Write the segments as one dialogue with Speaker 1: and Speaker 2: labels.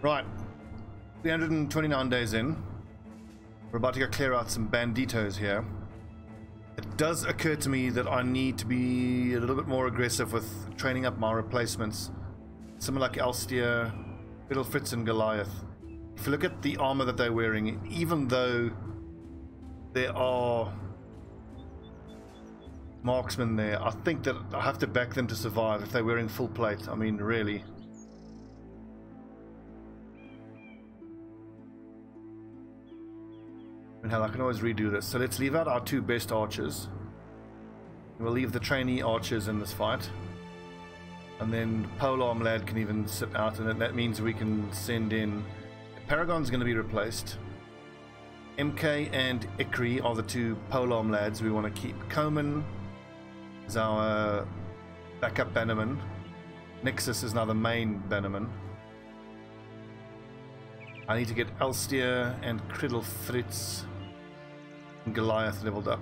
Speaker 1: Right, 329 days in. We're about to go clear out some banditos here. It does occur to me that I need to be a little bit more aggressive with training up my replacements. Someone like Elstier, Fiddle Fritz and Goliath. If you look at the armor that they're wearing, even though there are marksmen there, I think that I have to back them to survive if they're wearing full plate. I mean, really. And hell, I can always redo this. So let's leave out our two best archers. We'll leave the trainee archers in this fight. And then Polearm Lad can even sit out, and that means we can send in... Paragon's going to be replaced. MK and Ikri are the two Polearm Lads we want to keep. Coman is our backup bannerman. Nexus is now the main bannerman. I need to get Elstier and Criddle Fritz and Goliath leveled up.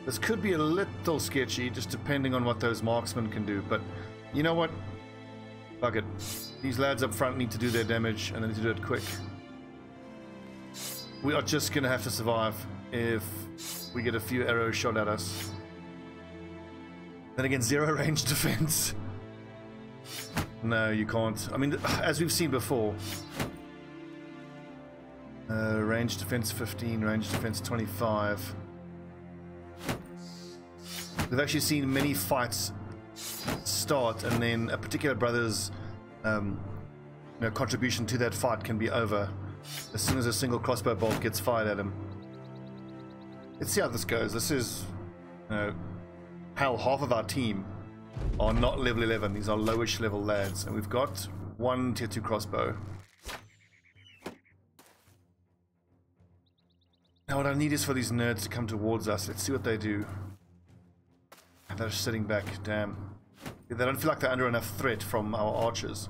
Speaker 1: This could be a little sketchy, just depending on what those marksmen can do, but you know what? Fuck it. These lads up front need to do their damage, and they need to do it quick. We are just gonna have to survive if we get a few arrows shot at us. Then again, zero range defense. No, you can't. I mean, as we've seen before, range defense 15, range defense 25. We've actually seen many fights start, and then a particular brother's contribution to that fight can be over as soon as a single crossbow bolt gets fired at him. Let's see how this goes. This is hell, half of our team are not level 11. These are lowish level lads, and we've got one tier 2 crossbow. Now what I need is for these nerds to come towards us. Let's see what they do. And they're sitting back. Damn. They don't feel like they're under enough threat from our archers.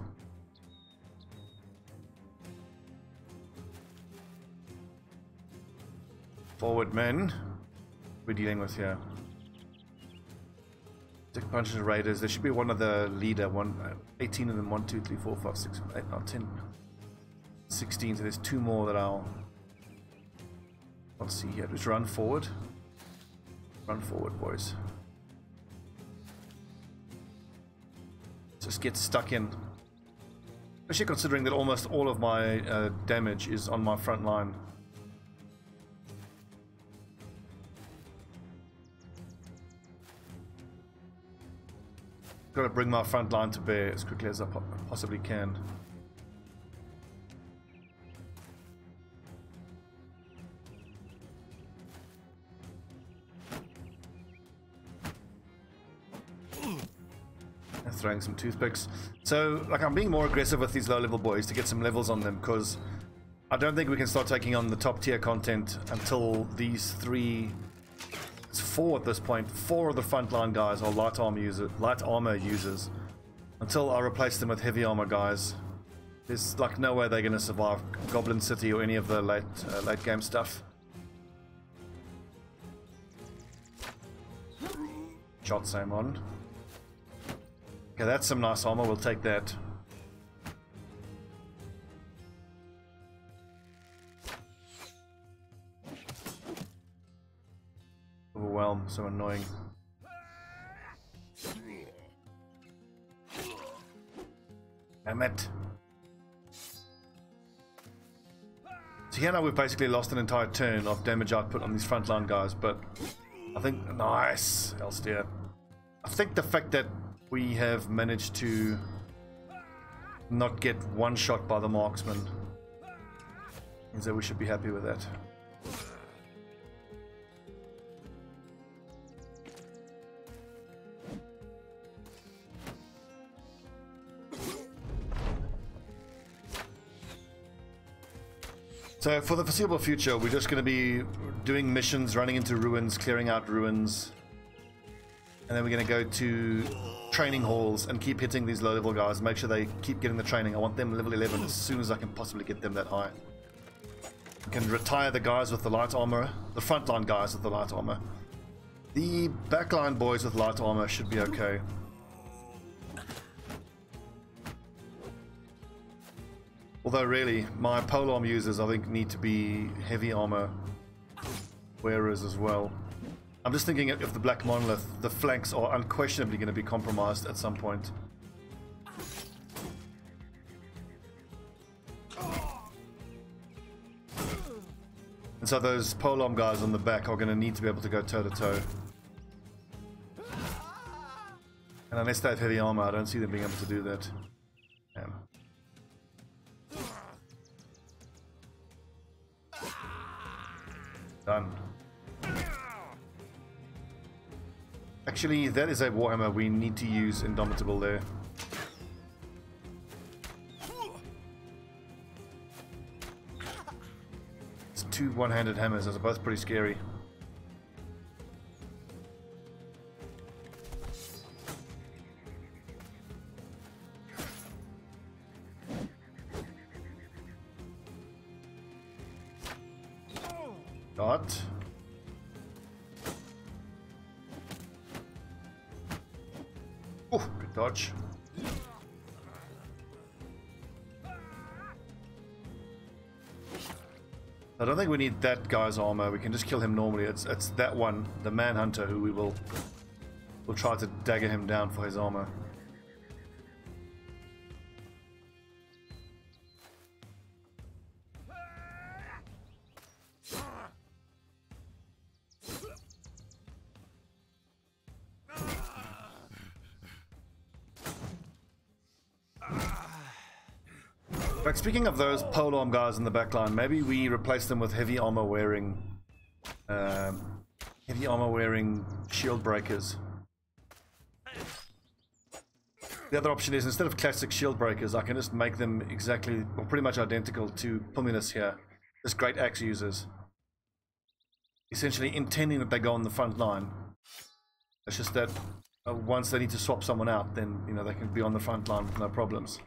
Speaker 1: Forward men. We're dealing with here. Dick punches and raiders. There should be one of the leader. 18 of them. 1, 2, 3, 4, 5, 6, 7, 8, 9, 10, 16. So there's 2 more that I'll see here. Just run forward. Run forward, boys. Just get stuck in. Especially considering that almost all of my damage is on my front line. Got to bring my front line to bear as quickly as I possibly can. Throwing some toothpicks. So, like, I'm being more aggressive with these low-level boys to get some levels on them, because I don't think we can start taking on the top-tier content until these 3... It's 4 at this point. 4 of the frontline guys are light armor users. Until I replace them with heavy armor guys, there's like no way they're going to survive Goblin City or any of the late game stuff. Shot same on. Okay, that's some nice armor. We'll take that. Overwhelm, so annoying. Damn it. So here now we've basically lost an entire turn of damage output on these frontline guys, but I think... Nice, Elstier. I think the fact that we have managed to not get one shot by the marksman means that we should be happy with that. So for the foreseeable future, we're just going to be doing missions, running into ruins, clearing out ruins, and then we're going to go to training halls and keep hitting these low-level guys, make sure they keep getting the training. I want them level 11 as soon as I can possibly get them that high. I can retire the guys with the light armor, the frontline guys with the light armor. The backline boys with light armor should be okay. Although really, my polearm users I think need to be heavy armor wearers as well. I'm just thinking if the Black Monolith, the flanks are unquestionably going to be compromised at some point. And so those polearm guys on the back are going to need to be able to go toe to toe. And unless they have heavy armor, I don't see them being able to do that. Damn. Done. Actually, that is a Warhammer we need to use Indomitable there. It's two one-handed hammers, those are both pretty scary. Dot. Oh, good dodge. I don't think we need that guy's armor. We can just kill him normally. It's that one, the Manhunter, who we'll try to dagger him down for his armor. Like, speaking of those polearm guys in the back line, maybe we replace them with heavy armor wearing shield breakers. The other option is, instead of classic shield breakers, I can just make them exactly or pretty much identical to Pulminus here, this great axe users. Essentially intending that they go on the front line. It's just that once they need to swap someone out, then you know they can be on the front line with no problems.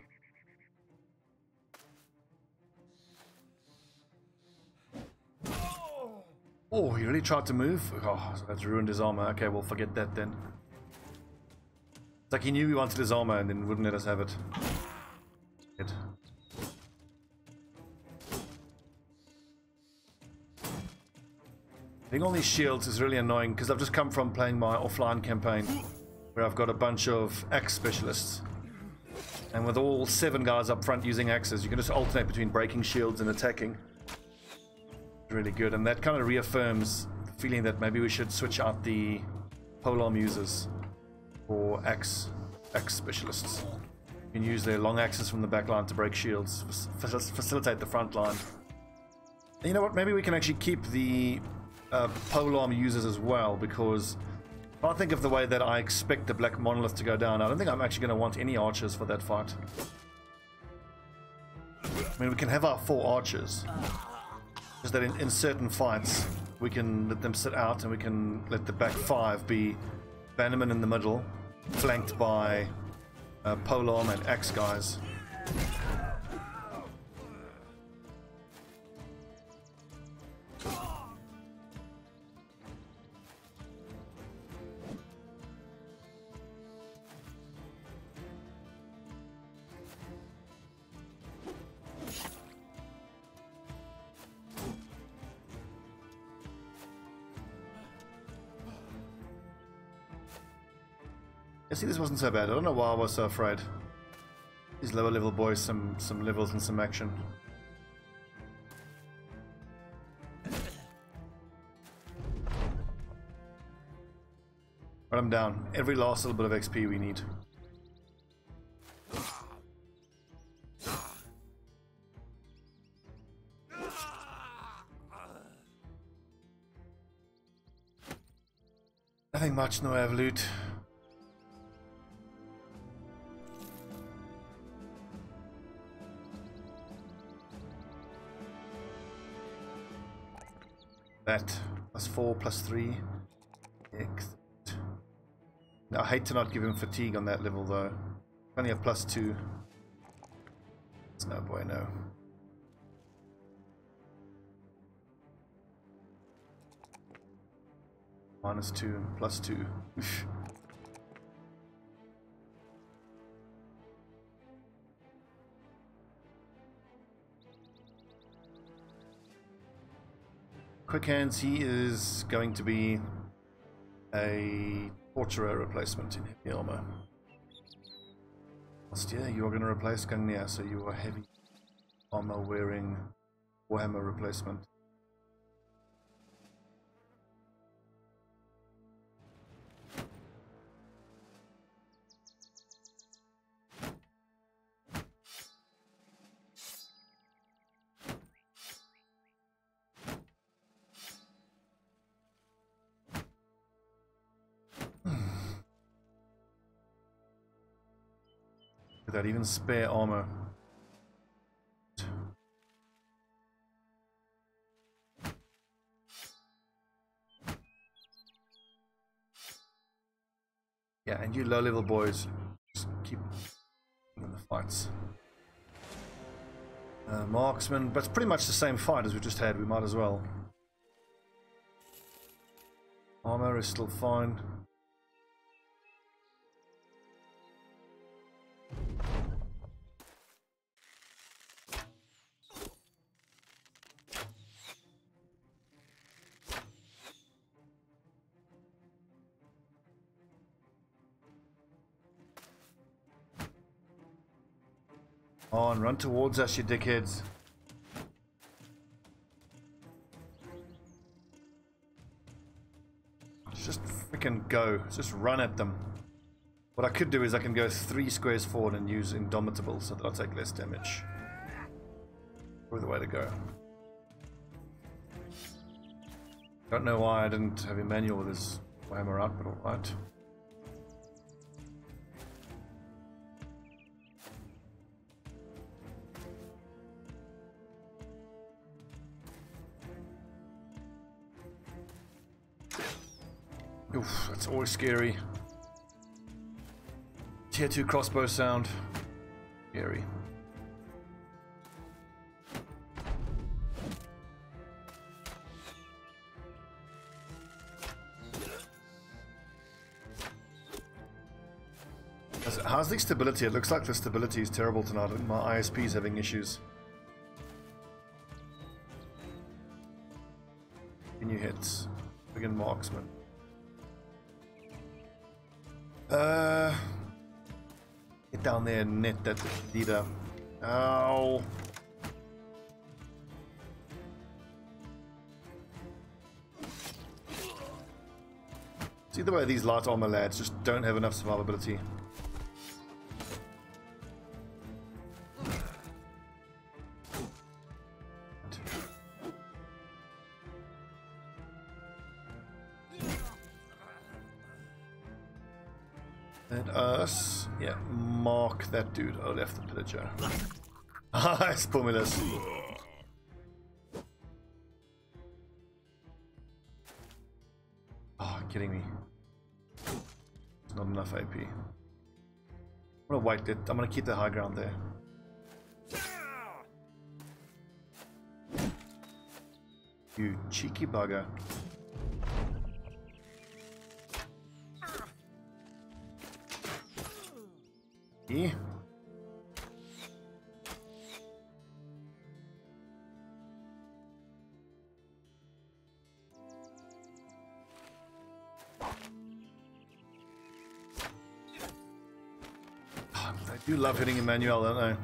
Speaker 1: Oh, he really tried to move? Oh, that's ruined his armor. Okay, we'll forget that then. It's like he knew we wanted his armor and then wouldn't let us have it. Good. Getting all these shields is really annoying because I've just come from playing my offline campaign where I've got a bunch of axe specialists. And with all 7 guys up front using axes, you can just alternate between breaking shields and attacking. Really good, and that kind of reaffirms the feeling that maybe we should switch out the polearm users for axe specialists. You can use their long axes from the back line to break shields, facilitate the front line. And you know what, maybe we can actually keep the polearm users as well, because if I think of the way that I expect the Black Monolith to go down, I don't think I'm actually going to want any archers for that fight. I mean, we can have our 4 archers. Is that in certain fights we can let them sit out and we can let the back 5 be Bannerman in the middle, flanked by polearm and axe guys. See, this wasn't so bad. I don't know why I was so afraid. These lower level boys, some levels and some action. But I'm down. Every last little bit of XP we need. Nothing much in the way of loot. That +4 +3. Now, I hate to not give him fatigue on that level though. Only a +2. It's no bueno. -2 and +2. Oof. quick hands, he is going to be a torturer replacement in heavy armor. Yeah, you are going to replace Gungnir, so you are heavy armor wearing Warhammer replacement. Without even spare armor. Yeah, and you low-level boys, just keep in the fights. Marksman, but it's pretty much the same fight as we just had. We might as well. Armor is still fine. On, run towards us, you dickheads. Just freaking go. Just run at them. What I could do is I can go 3 squares forward and use Indomitable so that I'll take less damage. Probably the way to go. Don't know why I didn't have Emmanuel with his hammer out, but alright. Oof, that's always scary. Tier 2 crossbow sound. Scary. How's the stability? It looks like the stability is terrible tonight. My ISP is having issues. New hits. Begin marksman. Get down there and net that leader. Ow. See the way these light armor lads just don't have enough survivability. And us, yeah, mark that dude. Oh, left the pillager. Nice, Pumilus. Oh, kidding me. It's not enough AP. I'm gonna wipe it. I'm gonna keep the high ground there. You cheeky bugger. Yeah. I do love hitting Emmanuel, don't I?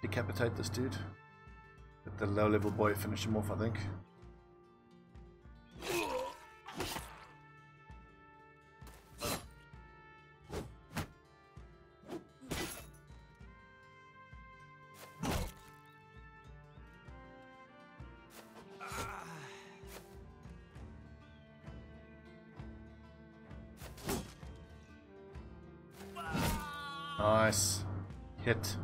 Speaker 1: Decapitate this dude. Let the low level boy finish him off, I think. Nice. Hit.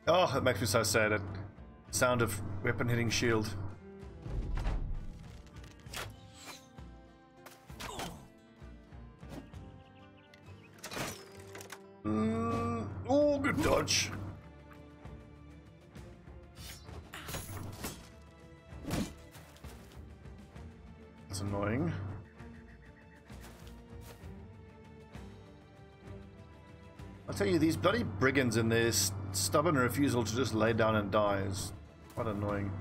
Speaker 1: Oh, that makes me so sad. That sound of weapon hitting shield. Oh, good dodge. That's annoying. I'll tell you, these bloody brigands and their stubborn refusal to just lay down and die is quite annoying.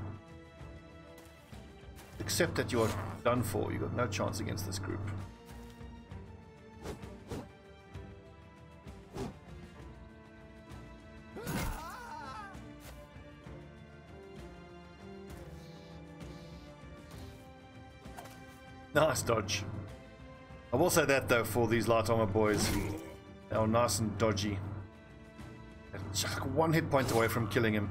Speaker 1: Except that you're done for. You've got no chance against this group. Nice dodge. I will say that though, for these light armor boys, they are nice and dodgy. Just like 1 hit point away from killing him.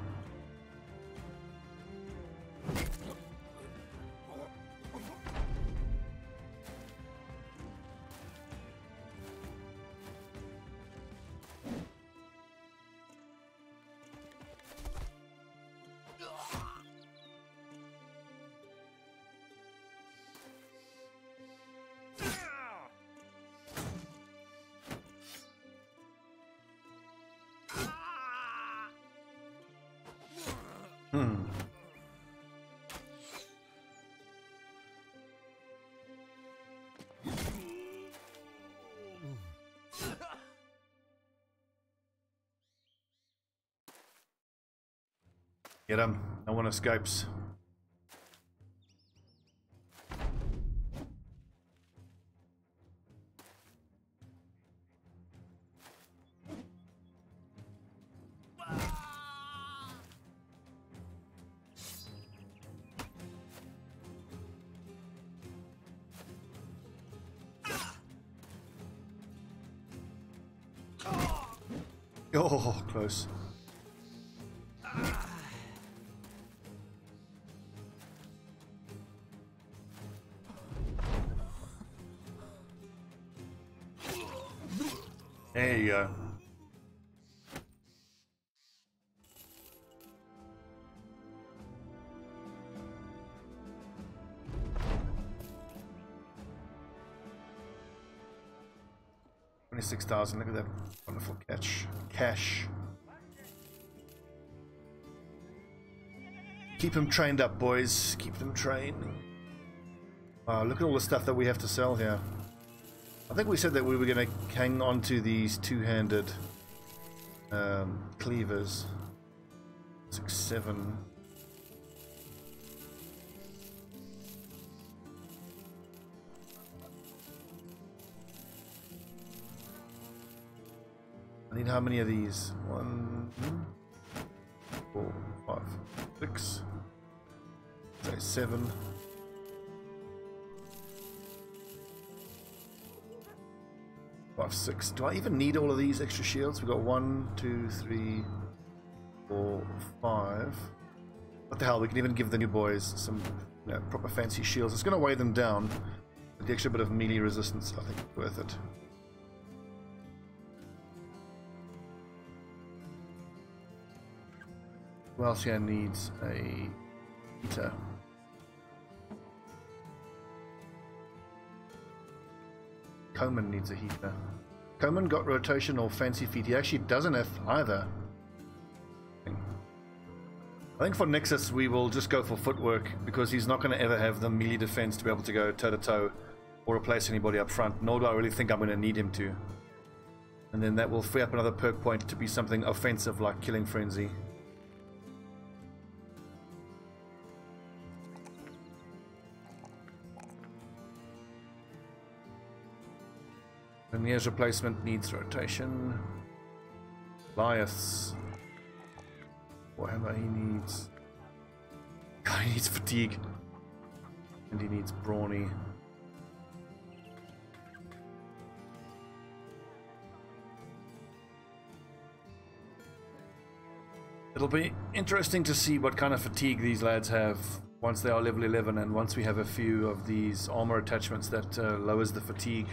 Speaker 1: Get him. No one escapes. Oh, close. There you go. $26,000. Look at that wonderful cash. Keep them trained up, boys. Keep them trained. Wow, look at all the stuff that we have to sell here. I think we said that we were going to hang on to these two-handed cleavers. 6, 7. I need how many of these? 1, 4, 5, 6. Say 7. 5, 6. Do I even need all of these extra shields? We've got 1, 2, 3, 4, 5. What the hell? We can even give the new boys some proper fancy shields. It's going to weigh them down, but the extra bit of melee resistance, I think, is worth it. Who else here needs a heater? Coman needs a heater. Coman got rotation or fancy feet. He actually doesn't have either. I think for Nexus we will just go for footwork because he's not going to ever have the melee defense to be able to go toe to toe or replace anybody up front, nor do I really think I'm going to need him to. And then that will free up another perk point to be something offensive like Killing Frenzy. And here's replacement needs rotation. Goliaths. Warhammer, he needs fatigue. And he needs brawny. It'll be interesting to see what kind of fatigue these lads have once they are level 11 and once we have a few of these armor attachments that lowers the fatigue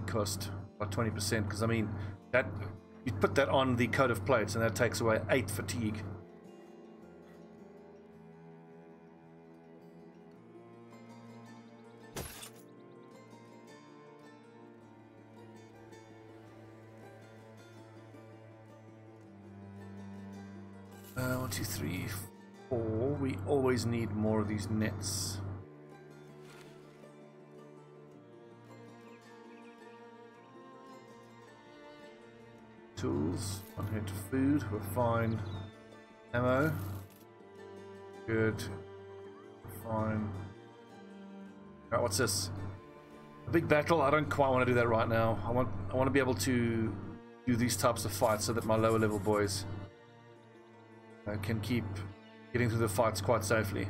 Speaker 1: cost by 20%, because I mean that you put that on the coat of plates and that takes away 8 fatigue. One, two, three, 4. We always need more of these nets. tools. One hit food, we're fine. Ammo. Good. Fine. Alright, what's this? A big battle? I don't quite want to do that right now. I want to be able to do these types of fights so that my lower level boys can keep getting through the fights quite safely.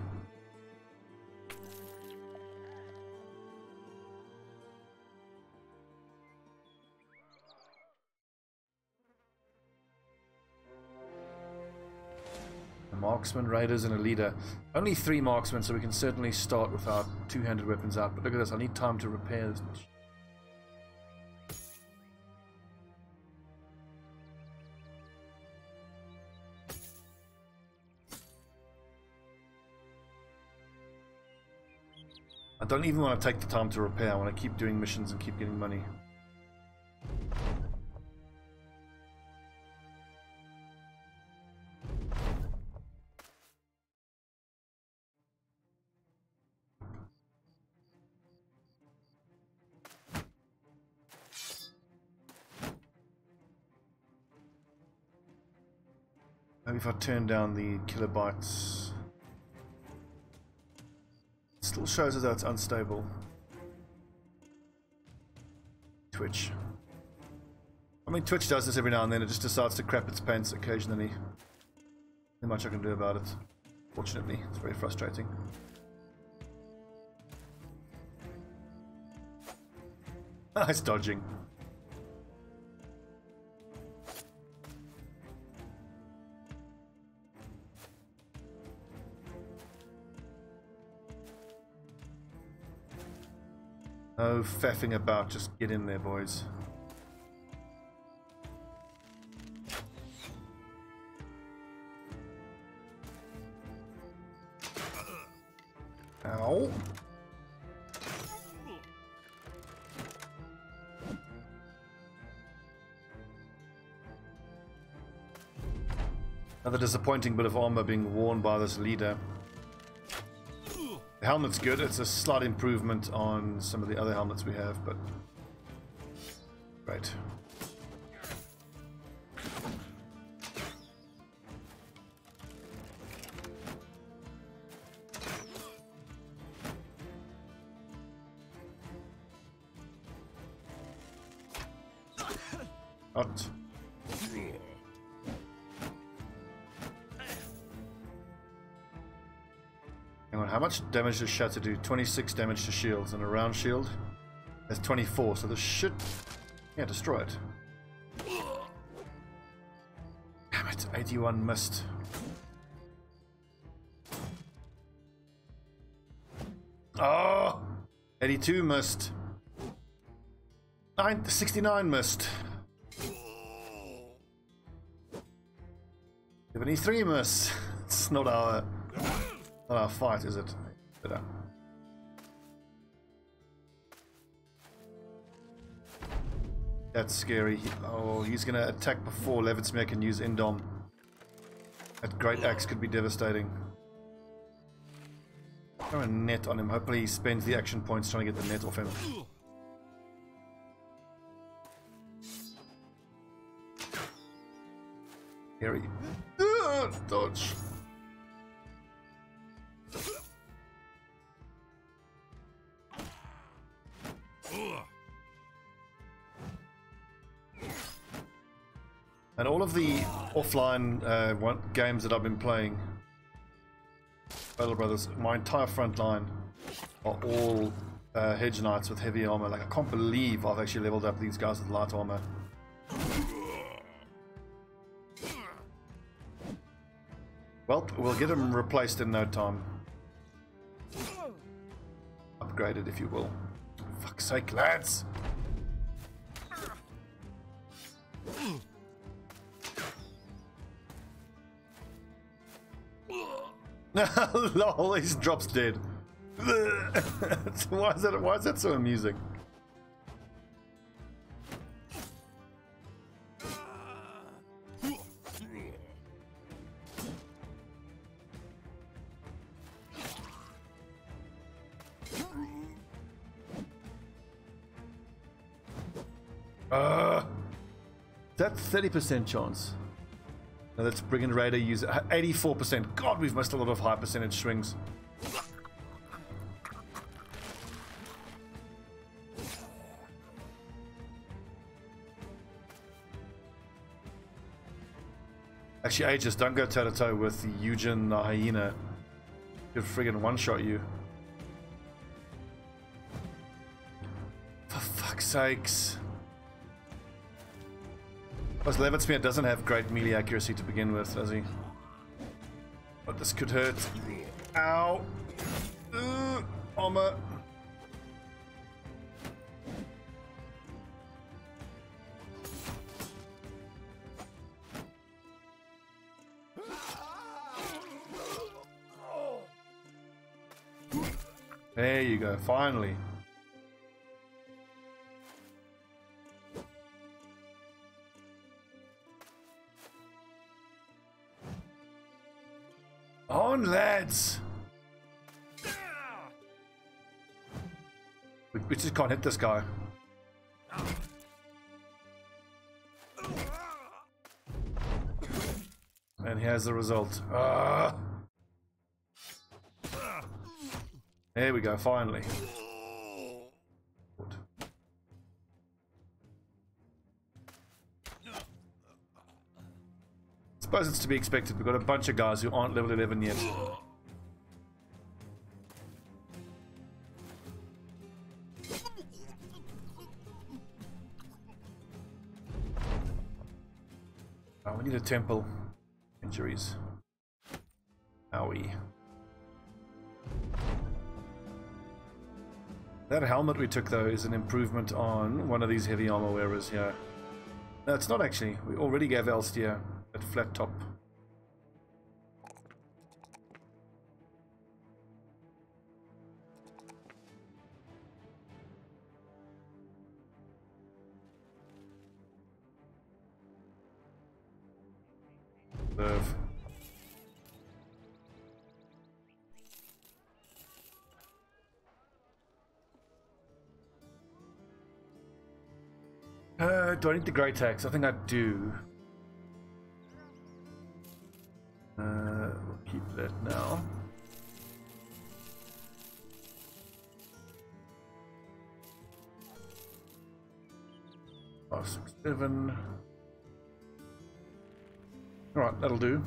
Speaker 1: A marksman, raiders, and a leader. Only 3 marksmen, so we can certainly start with our two-handed weapons out. But look at this, I need time to repair this. I don't even want to take the time to repair. I want to keep doing missions and keep getting money. Maybe if I turn down the kilobytes. Still shows as though it's unstable. Twitch. I mean, Twitch does this every now and then. It just decides to crap its pants occasionally. Not much I can do about it. Fortunately, it's very frustrating. Nice dodging. No faffing about, just get in there, boys. Ow. Another disappointing bit of armor being worn by this leader. The helmet's good, it's a slight improvement on some of the other helmets we have, but great. Not. Hang on, how much damage does Shatter do? 26 damage to shields, and a round shield has 24, so this should, yeah, destroy it. Damn it, 81 missed. Oh, 82 missed. 69 missed. 73 miss. It's not our fight, is it? Better. That's scary. Oh, he's gonna attack before Levitsmere can use Indom. That great axe could be devastating. Throw a net on him. Hopefully he spends the action points trying to get the net off him. Scary. Dodge. And all of the offline games that I've been playing, Battle Brothers, my entire front line are all Hedge Knights with heavy armor. Like, I can't believe I've actually leveled up these guys with light armor. Well, we'll get them replaced in no time. Upgraded, if you will. For fuck's sake, lads! Lol, he drops dead. Why is that so amusing? That's 30% chance. Now that's Brigand Raider user 84%. God, we've missed a lot of high percentage swings. Actually, Aegis, don't go toe to toe with Eugen the hyena. He'll friggin' one-shot you. For fuck's sakes. Plus, Levinsmere doesn't have great melee accuracy to begin with, does he? But this could hurt. Ow! Armor. There you go, finally. On, lads! We just can't hit this guy. And here's the result. There we go, finally. I suppose it's to be expected. We've got a bunch of guys who aren't level 11 yet. Oh, we need a temple. Injuries. Owie. That helmet we took, though, is an improvement on one of these heavy armor wearers here. No, it's not actually. We already gave Elstia that flat top. Serve. Do I need the Great Axe? I think I do. We'll keep that now. Oh, 6, 7. Alright, that'll do.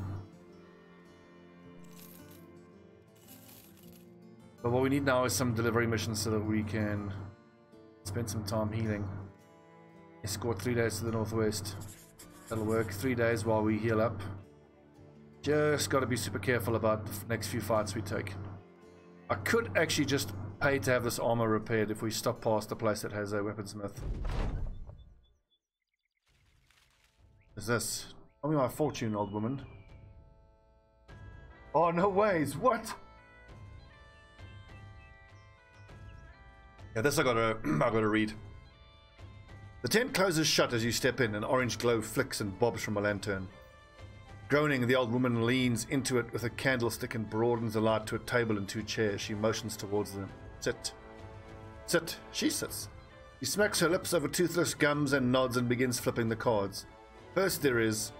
Speaker 1: But what we need now is some delivery missions so that we can spend some time healing. Escort 3 days to the northwest. That'll work. 3 days while we heal up. Just got to be super careful about the next few fights we take. I could actually just pay to have this armor repaired if we stop past the place that has a weaponsmith. Is this? Tell me my fortune, old woman. Oh, no ways. What? Yeah, this I gotta read. The tent closes shut as you step in. An orange glow flicks and bobs from a lantern. Groaning, the old woman leans into it with a candlestick and broadens the light to a table and 2 chairs. She motions towards them. Sit. Sit. She sits. She smacks her lips over toothless gums and nods and begins flipping the cards. First there is...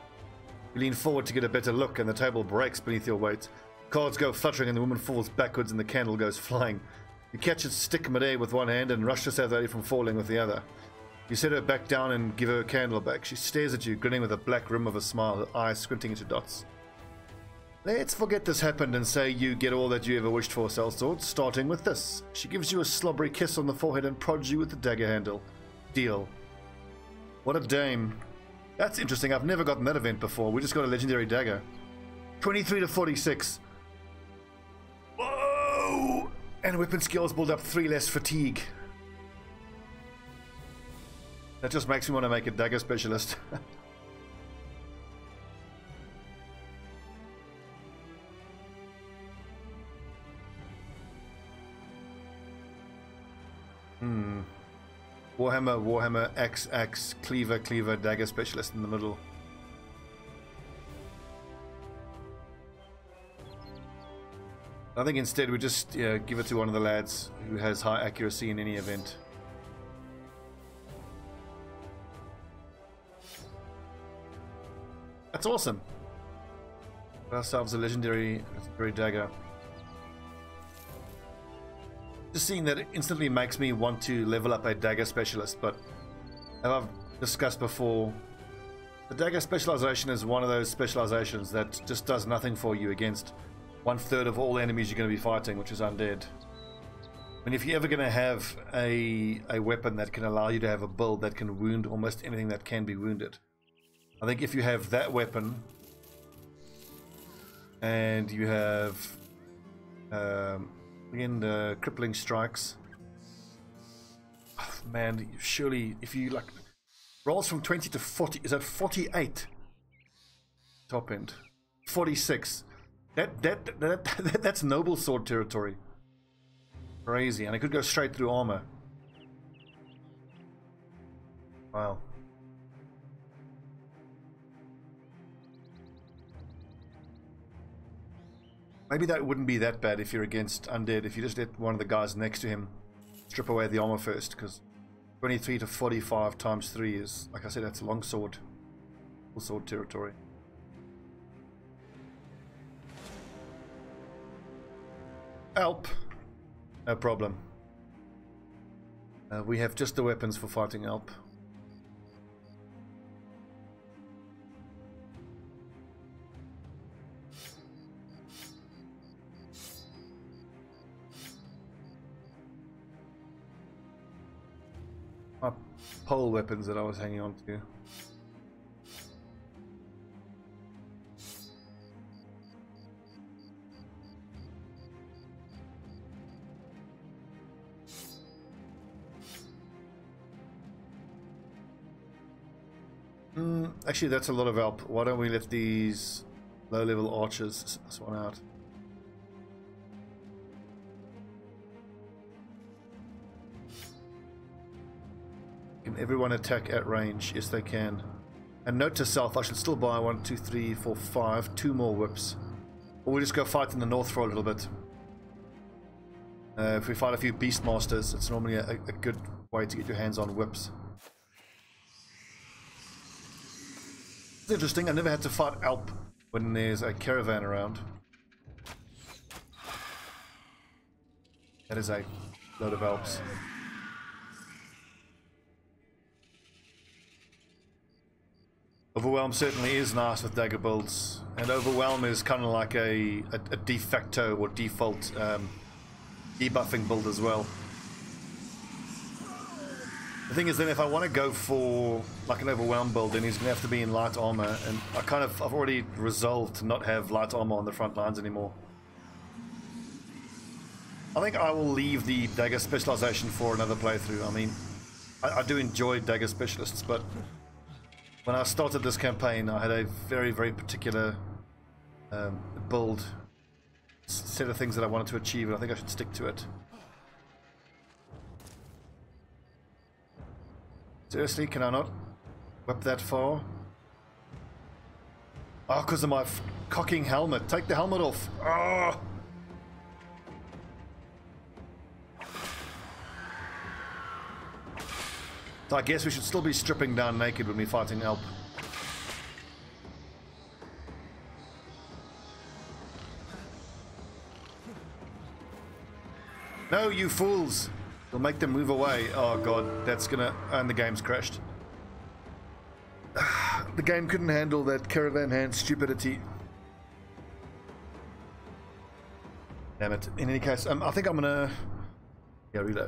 Speaker 1: You lean forward to get a better look and the table breaks beneath your weight. Cards go fluttering and the woman falls backwards and the candle goes flying. You catch its stick midair with one hand and rush to save the lady from falling with the other. You set her back down and give her a candle back. She stares at you, grinning with a black rim of a smile, her eyes squinting into dots. Let's forget this happened and say you get all that you ever wished for, sellsword, starting with this. She gives you a slobbery kiss on the forehead and prods you with the dagger handle. Deal. What a dame. That's interesting. I've never gotten that event before. We just got a legendary dagger. 23 to 46. Whoa! And weapon skills build up 3 less fatigue. That just makes me want to make a dagger specialist. Warhammer, Axe, Cleaver, dagger specialist in the middle. I think instead we just give it to one of the lads who has high accuracy in any event. That's awesome. Got ourselves a legendary dagger. Just seeing that it instantly makes me want to level up a dagger specialist, but as I've discussed before, the dagger specialization is one of those specializations that just does nothing for you against 1/3 of all enemies you're going to be fighting, which is undead. And if you're ever going to have a weapon that can allow you to have a build that can wound almost anything that can be wounded, I think if you have that weapon and you have again the crippling strikes, oh, man, surely if you like rolls from 20 to 40, is that 48 top end, 46, that's noble sword territory. Crazy. And I could go straight through armor. Wow. Maybe that wouldn't be that bad if you're against undead, if you just let one of the guys next to him strip away the armor first, because 23 to 45 times 3 is, like I said, that's long sword. Full sword territory. Help! No problem. We have just the weapons for fighting Alp. My pole weapons that I was hanging on to. Actually, that's a lot of help. Why don't we let these low-level archers swan out? Can everyone attack at range? Yes, they can. And note to self, I should still buy 1, 2, 3, 4, 5, 2 more whips. Or we just go fight in the north for a little bit. If we fight a few beastmasters, it's normally a good way to get your hands on whips. It's interesting, I never had to fight Alp when there's a caravan around. That is a load of Alps. Overwhelm certainly is nice with dagger builds, and Overwhelm is kind of like a de facto or default debuffing build as well. The thing is, then if I want to go for like an Overwhelm build, then he's going to have to be in light armor, and I've already resolved to not have light armor on the front lines anymore. I think I will leave the dagger specialization for another playthrough. I mean, I do enjoy dagger specialists, but when I started this campaign, I had a very, very particular build set of things that I wanted to achieve, and I think I should stick to it. Seriously, can I not whip that far? Oh, because of my cocking helmet. Take the helmet off. Oh. So I guess we should still be stripping down naked when we're fighting Alp. No, you fools! We'll make them move away. Oh god, that's gonna... and the game's crashed. The game couldn't handle that caravan hand stupidity. Damn it. In any case, I think I'm gonna... yeah, reload.